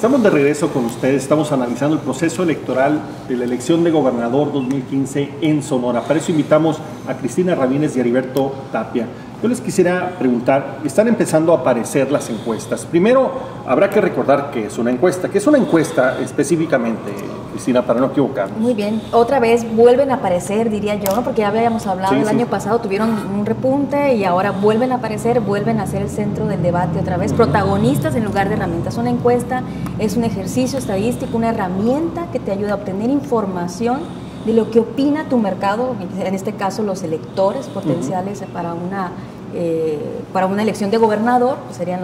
Estamos de regreso con ustedes, estamos analizando el proceso electoral de la elección de gobernador 2015 en Sonora. Para eso invitamos a Cristina Ramírez y Heriberto Tapia. Yo les quisiera preguntar, están empezando a aparecer las encuestas. Primero, habrá que recordar que es una encuesta. ¿Qué es una encuesta específicamente, Cristina, para no equivocarnos? Muy bien. Otra vez vuelven a aparecer, diría yo, ¿no? Porque ya habíamos hablado el año pasado, tuvieron un repunte y ahora vuelven a aparecer, vuelven a ser el centro del debate otra vez. Protagonistas en lugar de herramientas. Una encuesta es un ejercicio estadístico, una herramienta que te ayuda a obtener información de lo que opina tu mercado, en este caso los electores potenciales para una elección de gobernador, pues serían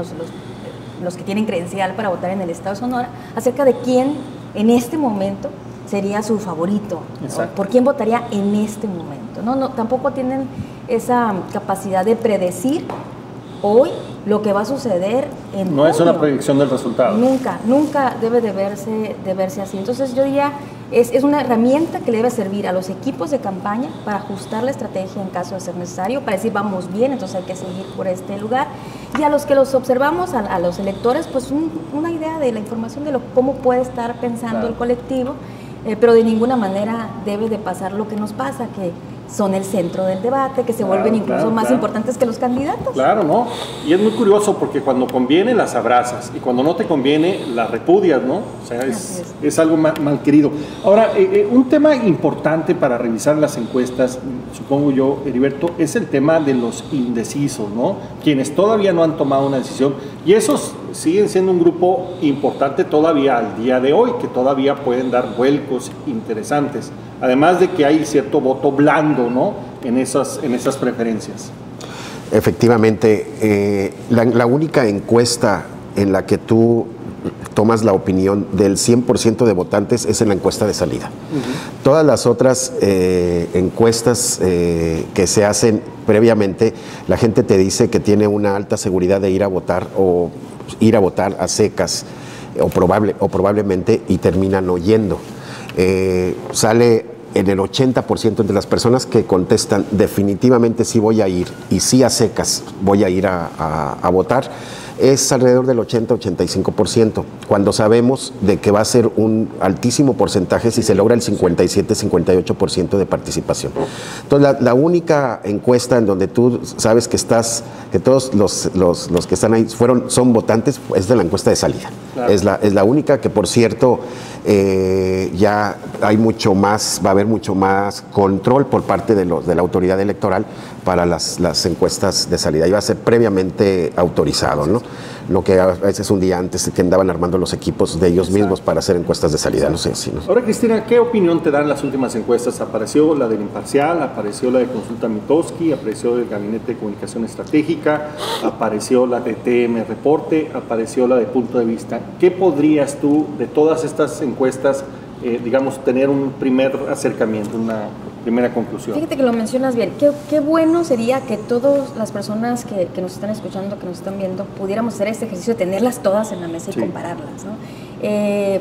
los que tienen credencial para votar en el estado de Sonora, acerca de quién en este momento sería su favorito, ¿no? Por quién votaría en este momento. No, tampoco tienen esa capacidad de predecir hoy lo que va a suceder en No es una predicción del resultado. Nunca debe de verse así. Entonces yo diría, es una herramienta que le debe servir a los equipos de campaña para ajustar la estrategia en caso de ser necesario, para decir vamos bien, entonces hay que seguir por este lugar. Y a los que los observamos, a los electores, pues una idea de la información de cómo puede estar pensando el colectivo, pero de ninguna manera debe de pasar lo que nos pasa, que son el centro del debate, que se vuelven incluso más importantes que los candidatos. Claro, ¿no? Y es muy curioso porque cuando conviene las abrazas y cuando no te conviene las repudias, ¿no? O sea, es algo mal querido. Ahora, un tema importante para revisar las encuestas, supongo yo, Heriberto, es el tema de los indecisos, ¿no? Quienes todavía no han tomado una decisión, y esos siguen siendo un grupo importante todavía al día de hoy, que todavía pueden dar vuelcos interesantes. Además de que hay cierto voto blando, ¿no? en esas preferencias. Efectivamente, la única encuesta en la que tú tomas la opinión del 100% de votantes es en la encuesta de salida. Todas las otras encuestas que se hacen previamente, la gente te dice que tiene una alta seguridad de ir a votar o ir a votar a secas o probablemente y terminan no yendo. Sale en el 80% de las personas que contestan definitivamente sí voy a ir y sí a secas voy a ir a votar, es alrededor del 80-85%, cuando sabemos de que va a ser un altísimo porcentaje si se logra el 57-58% de participación. Entonces, la única encuesta en donde tú sabes que todos los que están ahí son votantes es de la encuesta de salida. Claro. Es la única que, por cierto, ya hay mucho más, va a haber mucho más control por parte de la autoridad electoral para las encuestas de salida. Iba a ser previamente autorizado, ¿no? Lo que a veces un día antes que andaban armando los equipos de ellos mismos para hacer encuestas de salida, no sé si no. Ahora, Cristina, ¿qué opinión te dan las últimas encuestas? Apareció la del Imparcial, apareció la de Consulta Mitofsky, apareció el Gabinete de Comunicación Estratégica, apareció la de TM Reporte, apareció la de Punto de Vista. ¿Qué podrías tú, de todas estas encuestas, digamos, tener un primer acercamiento, una primera conclusión? Fíjate que lo mencionas bien. Qué bueno sería que todas las personas que nos están escuchando, que nos están viendo, pudiéramos hacer este ejercicio de tenerlas todas en la mesa y compararlas, ¿no?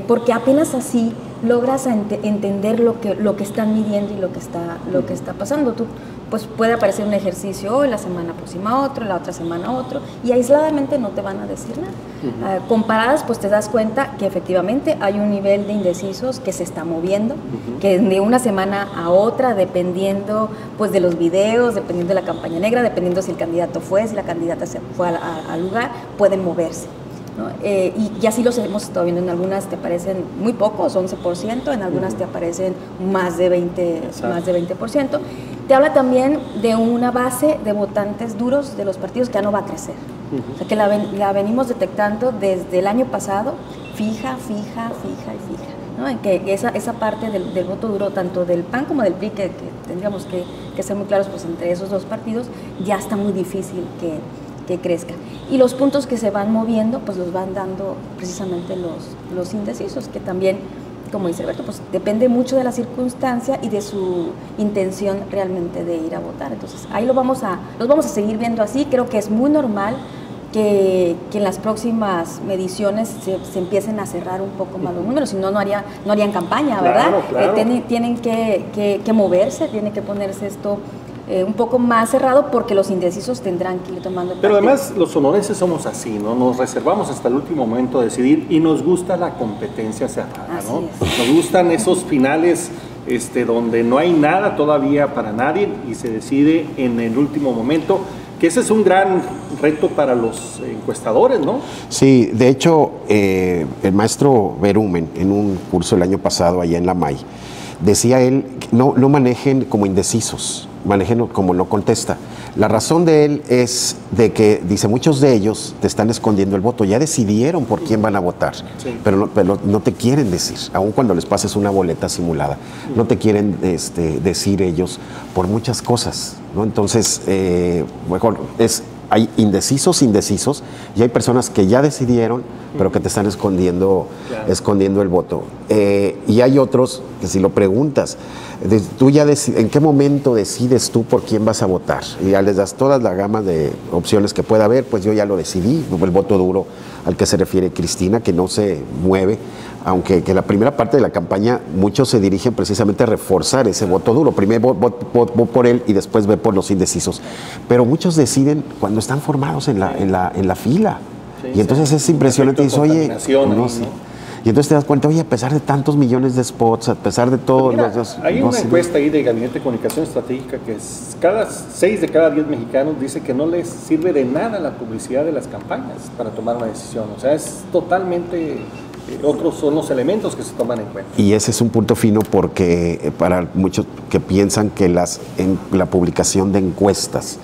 Porque apenas así logras entender lo que están midiendo y lo que está pasando. Tú, pues puede aparecer un ejercicio hoy, la semana próxima otro, la otra semana otro, y aisladamente no te van a decir nada. Comparadas, pues te das cuenta que efectivamente hay un nivel de indecisos que se está moviendo, que de una semana a otra, dependiendo pues de los videos, dependiendo de la campaña negra, dependiendo si el candidato si la candidata se fue al lugar, pueden moverse, ¿no? Y así los hemos estado viendo. En algunas te aparecen muy pocos, 11%, en algunas te aparecen más de 20%. Te habla también de una base de votantes duros de los partidos que ya no va a crecer. O sea, que la venimos detectando desde el año pasado, fija, ¿no? En que esa parte del voto duro, tanto del PAN como del PRI, que tendríamos que ser muy claros, pues entre esos dos partidos, ya está muy difícil que crezca. Y los puntos que se van moviendo, pues los van dando precisamente los indecisos, que también, como dice Alberto, pues depende mucho de la circunstancia y de su intención realmente de ir a votar. Entonces, ahí los vamos a seguir viendo así. Creo que es muy normal que en las próximas mediciones se empiecen a cerrar un poco más los números, si no, no harían campaña, ¿verdad? Claro. Tienen que moverse, tiene que ponerse esto un poco más cerrado, porque los indecisos tendrán que ir tomando Pero parte. además los sonorenses somos así, ¿no? Nos reservamos hasta el último momento de decidir y nos gusta la competencia cerrada, ¿no? Nos gustan esos finales donde no hay nada todavía para nadie y se decide en el último momento, que ese es un gran reto para los encuestadores, ¿no? Sí, de hecho, el maestro Berumen, en un curso el año pasado allá en la MAI, decía él, no manejen como indecisos, manejen como no contesta. La razón de él es de que, dice, muchos de ellos te están escondiendo el voto, ya decidieron por quién van a votar, sí, pero no te quieren decir, aun cuando les pases una boleta simulada, no te quieren decir ellos por muchas cosas, ¿no? Entonces, mejor hay indecisos y hay personas que ya decidieron, pero que te están escondiendo el voto. Y hay otros que, si lo preguntas, tú ya ¿en qué momento decides tú por quién vas a votar? Y ya les das todas la gama de opciones que pueda haber, pues yo ya lo decidí, el voto duro al que se refiere Cristina, que no se mueve, aunque que la primera parte de la campaña muchos se dirigen precisamente a reforzar ese voto duro. Primero voy por él y después ve por los indecisos. Pero muchos deciden cuando están formados en la fila. Sí, y entonces es impresionante. Dices, oye, no sé. Y entonces te das cuenta, oye, a pesar de tantos millones de spots, a pesar de todo... Hay una encuesta ahí de Gabinete de Comunicación Estratégica que 6 de cada 10 mexicanos dice que no les sirve de nada la publicidad de las campañas para tomar una decisión. O sea, es totalmente... Otros son los elementos que se toman en cuenta. Y ese es un punto fino porque para muchos que piensan que la publicación de encuestas,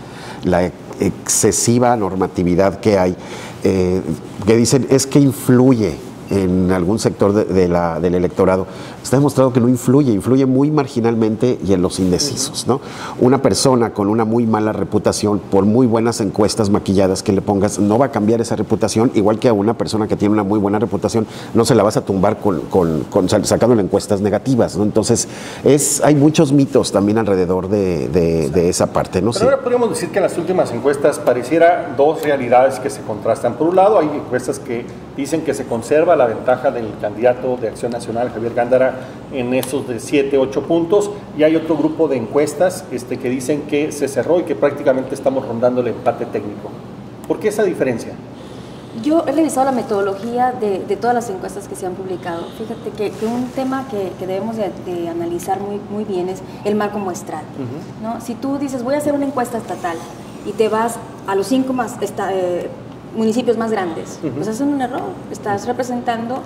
la excesiva normatividad que hay, que dicen es que influye en algún sector del electorado, está demostrado que no influye muy marginalmente y en los indecisos, ¿no? Una persona con una muy mala reputación, por muy buenas encuestas maquilladas que le pongas, no va a cambiar esa reputación, igual que a una persona que tiene una muy buena reputación, no se la vas a tumbar sacándole encuestas negativas, ¿no? Entonces, hay muchos mitos también alrededor de esa parte, ¿no? Pero ahora podríamos decir que en las últimas encuestas pareciera dos realidades que se contrastan. Por un lado, hay encuestas que dicen que se conserva la ventaja del candidato de Acción Nacional, Javier Gándara, en esos de 7, 8 puntos, y hay otro grupo de encuestas que dicen que se cerró y que prácticamente estamos rondando el empate técnico. ¿Por qué esa diferencia? Yo he revisado la metodología de todas las encuestas que se han publicado. Fíjate que un tema que debemos de analizar muy bien es el marco muestral, ¿no? Si tú dices, voy a hacer una encuesta estatal y te vas a los 5 municipios más grandes, pues es un error. Estás representando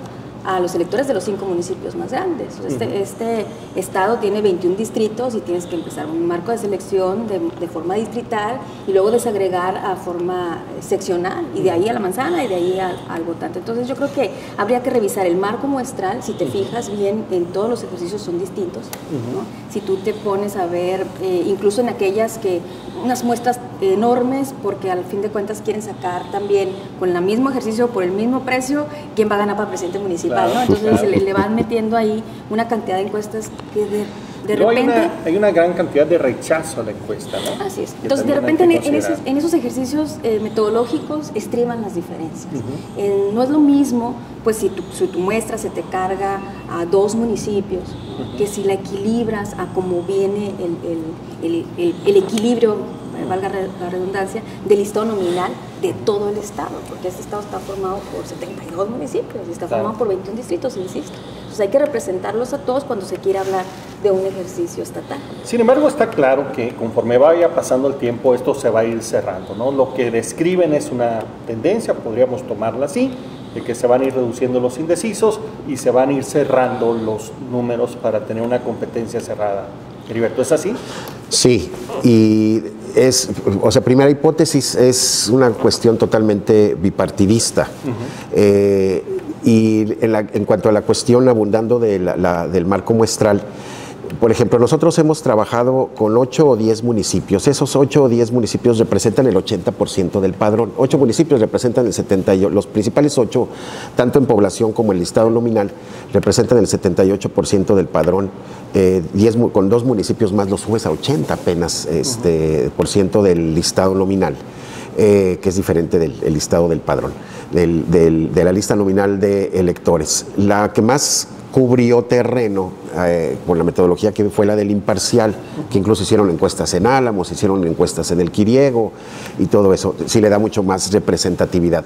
a los electores de los 5 municipios más grandes. Este estado tiene 21 distritos y tienes que empezar un marco de selección de forma distrital y luego desagregar a forma seccional, y de ahí a la manzana y de ahí al votante. Entonces yo creo que habría que revisar el marco muestral. Si te fijas bien, en todos los ejercicios son distintos, ¿no? Si tú te pones a ver, incluso en aquellas unas muestras enormes, porque al fin de cuentas quieren sacar también con el mismo ejercicio, por el mismo precio, quién va a ganar para presidente municipal, ¿no? Entonces le van metiendo ahí una cantidad de encuestas que de repente... Hay una gran cantidad de rechazo a la encuesta, ¿no? Así es. Entonces, de repente en esos ejercicios metodológicos estriban las diferencias. No es lo mismo, pues, si tu muestra se te carga a 2 municipios, que si la equilibras a cómo viene el equilibrio, valga la redundancia, del listado nominal de todo el estado, porque este estado está formado por 72 municipios y está formado por 21 distritos, insisto. Entonces hay que representarlos a todos cuando se quiere hablar de un ejercicio estatal. Sin embargo, está claro que conforme vaya pasando el tiempo, esto se va a ir cerrando, ¿no? Lo que describen es una tendencia, podríamos tomarla así, de que se van a ir reduciendo los indecisos y se van a ir cerrando los números para tener una competencia cerrada. Heriberto, ¿es así? Sí, y primera hipótesis, es una cuestión totalmente bipartidista. Y en cuanto a la cuestión, abundando del marco muestral, por ejemplo, nosotros hemos trabajado con 8 o 10 municipios. Esos 8 o 10 municipios representan el 80% del padrón. 8 municipios representan el 78%. Los principales 8, tanto en población como en listado nominal, representan el 78% del padrón. Con 2 municipios más los subes a 80 apenas por ciento del listado nominal. que es diferente del listado del padrón, de la lista nominal de electores. La que más cubrió terreno con la metodología que fue la del imparcial, que incluso hicieron encuestas en Álamos, hicieron encuestas en el Quiriego y todo eso, sí le da mucho más representatividad.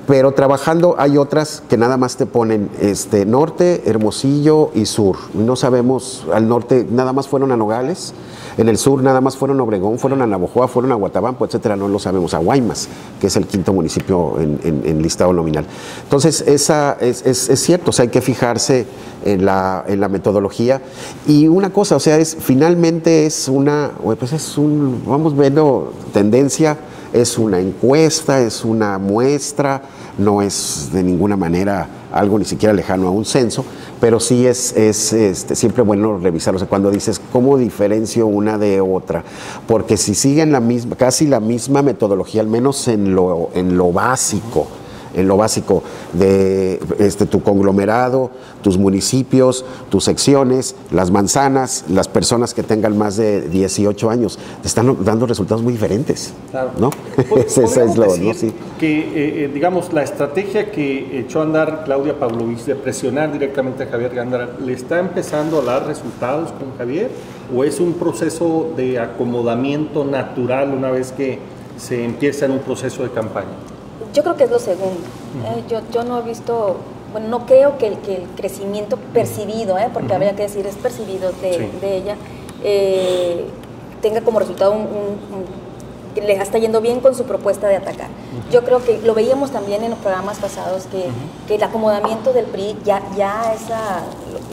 Pero trabajando hay otras que nada más te ponen norte, Hermosillo y sur. No sabemos, al norte nada más fueron a Nogales, en el sur nada más fueron a Obregón, fueron a Navojoa, fueron a Guatabampo, etcétera, no lo sabemos, a Guaymas, que es el quinto municipio en listado nominal. Entonces, esa es cierto, o sea, hay que fijarse en la metodología. Y una cosa, o sea, finalmente es vamos viendo tendencia. Es una encuesta, es una muestra, no es de ninguna manera algo ni siquiera lejano a un censo, pero sí es siempre bueno revisarlo. O sea, cuando dices, ¿cómo diferencio una de otra? Porque si siguen casi la misma metodología, al menos en lo básico de tu conglomerado, tus municipios, tus secciones, las manzanas, las personas que tengan más de 18 años, te están dando resultados muy diferentes. Claro. ¿No? Esa es lo, ¿no? Sí. Que, digamos, la estrategia que echó a andar Claudia Pavlovich de presionar directamente a Javier Gándara, ¿le está empezando a dar resultados con Javier? ¿O es un proceso de acomodamiento natural una vez que se empieza en un proceso de campaña? Yo creo que es lo segundo. Yo no he visto, bueno, no creo que el crecimiento percibido, porque habría que decir es percibido de ella, tenga como resultado que le está yendo bien con su propuesta de atacar. Yo creo que lo veíamos también en los programas pasados, que el acomodamiento del PRI,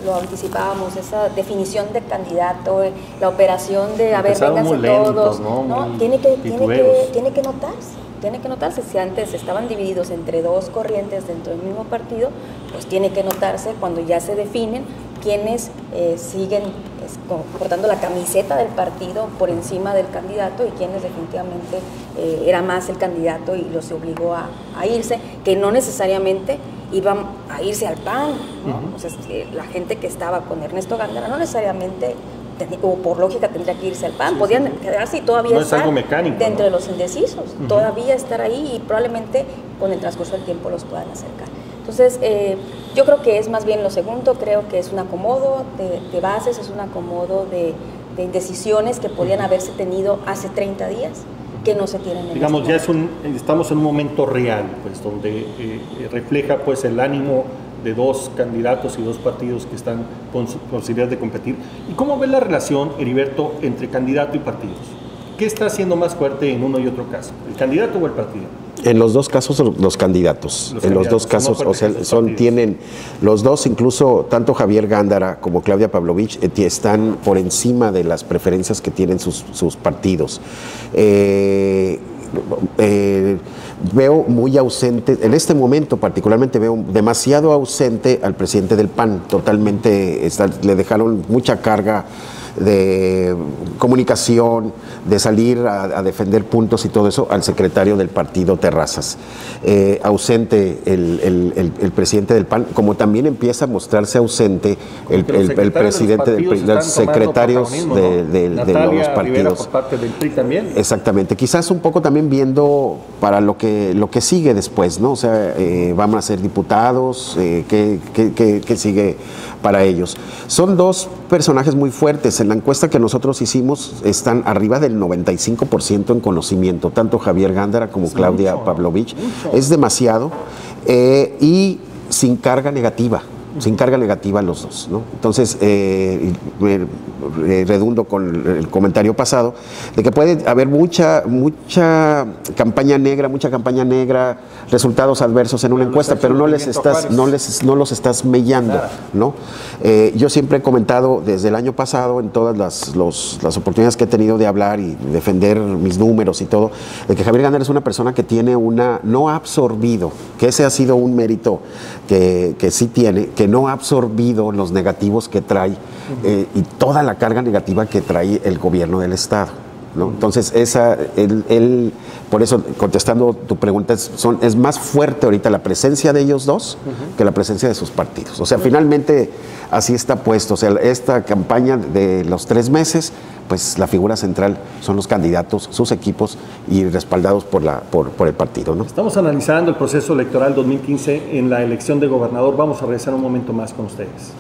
lo anticipábamos, esa definición de candidato, la operación de, a ver, vénganse todos, ¿no? Tiene que notarse. Tiene que notarse, si antes estaban divididos entre dos corrientes dentro del mismo partido, pues tiene que notarse cuando ya se definen quiénes siguen portando la camiseta del partido por encima del candidato y quienes definitivamente era más el candidato y los obligó a irse, que no necesariamente iban a irse al PAN, ¿no? O sea, la gente que estaba con Ernesto Gándara no necesariamente, o por lógica, tendría que irse al PAN, podían quedarse y todavía no estar dentro de ¿no? los indecisos, todavía estar ahí y probablemente con el transcurso del tiempo los puedan acercar. Entonces, yo creo que es más bien lo segundo, creo que es un acomodo de bases, es un acomodo de indecisiones que podían haberse tenido hace 30 días, que no se tienen en digamos, ya estamos en un momento real, pues, donde refleja pues el ánimo de dos candidatos y dos partidos que están con posibilidad de competir. ¿Y cómo ve la relación, Heriberto, entre candidato y partidos? ¿Qué está haciendo más fuerte en uno y otro caso? ¿El candidato o el partido? En los dos casos, los candidatos. En los dos casos, o sea, tienen los dos, incluso tanto Javier Gándara como Claudia Pavlovich, están por encima de las preferencias que tienen sus partidos. Veo muy ausente, en este momento particularmente veo demasiado ausente al presidente del PAN, totalmente, le dejaron mucha carga de comunicación, de salir a defender puntos y todo eso al secretario del partido Terrazas. Ausente el presidente del PAN, como también empieza a mostrarse ausente el presidente los secretarios de los partidos. Por parte del PRI también. Exactamente, quizás un poco también viendo para lo que sigue después, ¿no? O sea, van a ser diputados, ¿qué sigue para ellos? Son dos personajes muy fuertes. En la encuesta que nosotros hicimos están arriba del 95% en conocimiento, tanto Javier Gándara como Claudia Pavlovich. Es demasiado y sin carga negativa. Sin carga negativa los dos, ¿no? Entonces, redundo con el comentario pasado, de que puede haber mucha campaña negra, resultados adversos en una encuesta, pero no los estás mellando, ¿no? Yo siempre he comentado desde el año pasado, en todas las oportunidades que he tenido de hablar y defender mis números y todo, de que Javier Gándara es una persona que tiene no ha absorbido, que ese ha sido un mérito que sí tiene, que no ha absorbido los negativos que trae y toda la carga negativa que trae el gobierno del Estado. ¿no? Entonces, por eso, contestando tu pregunta, es más fuerte ahorita la presencia de ellos dos que la presencia de sus partidos. O sea, finalmente así está puesto. O sea, esta campaña de los 3 meses, pues la figura central son los candidatos, sus equipos y respaldados por el partido, ¿no? Estamos analizando el proceso electoral 2015 en la elección de gobernador. Vamos a regresar un momento más con ustedes.